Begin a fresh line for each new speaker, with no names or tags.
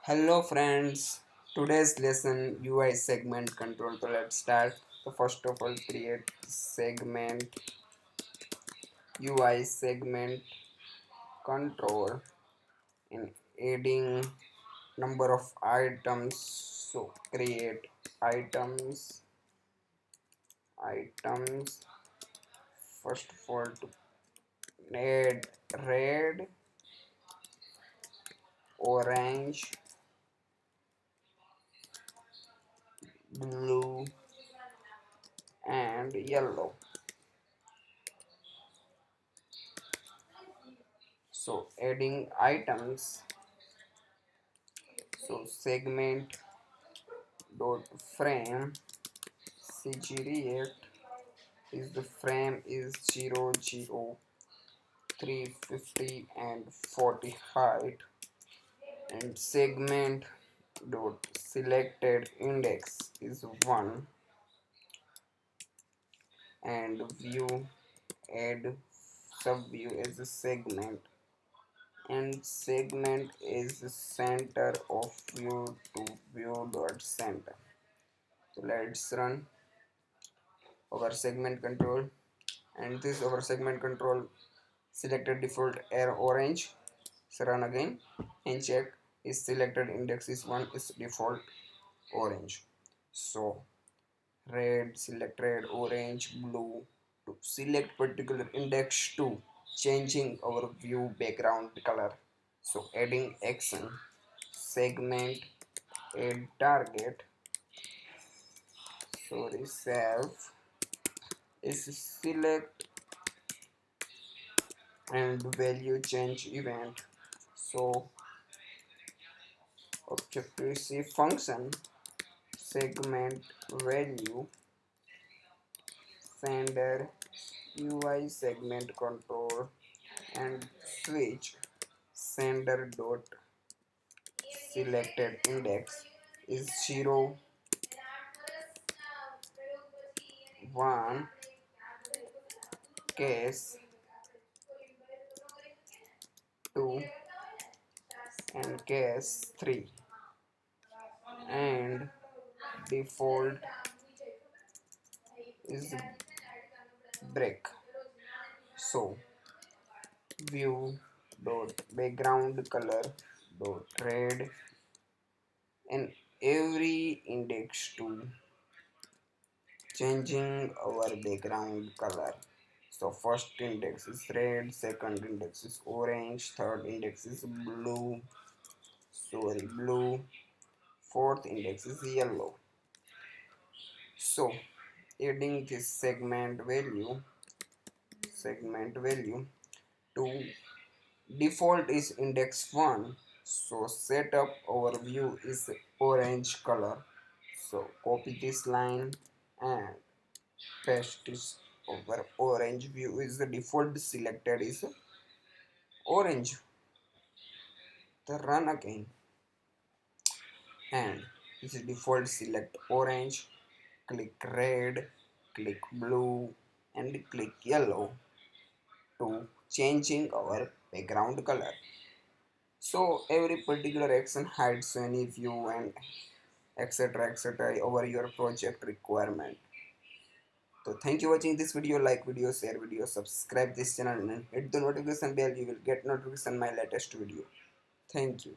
Hello friends, today's lesson UI segment control. So let's start. So first of all create segment UI segment control in adding number of items. So create items first of all to add red, orange, blue and yellow. So adding items, so segment dot frame cgreact is the frame is 0, 0, 350 and 40 height, and segment dot selected index is 1, and view add subview as a segment, and segment is the center of view to view dot center. So let's run our segment control, and this our segment control selected default air orange. So run again and check is selected index is 1 is default orange. So red, select red, orange, blue to select particular index 2, changing our view background color. So adding action, segment add target, sorry self is select and value change event. So objective-C function segment value sender UI segment control and switch sender dot selected index is 0, 1 case 2 and case 3, and default is break. So view dot background color dot red and every index to changing our background color. So first index is red, second index is orange, third index is blue, fourth index is yellow. So adding this segment value to default is index 1. So setup overview is orange color. So copy this line and paste this over orange. View is the default selected is orange. The run again, and this is default select orange, click red, click blue and click yellow to changing our background color. So every particular action hides any view and etc over your project requirement. So thank you for watching this video. Like video, share video, subscribe this channel and hit the notification bell. You will get notification my latest video. Thank you.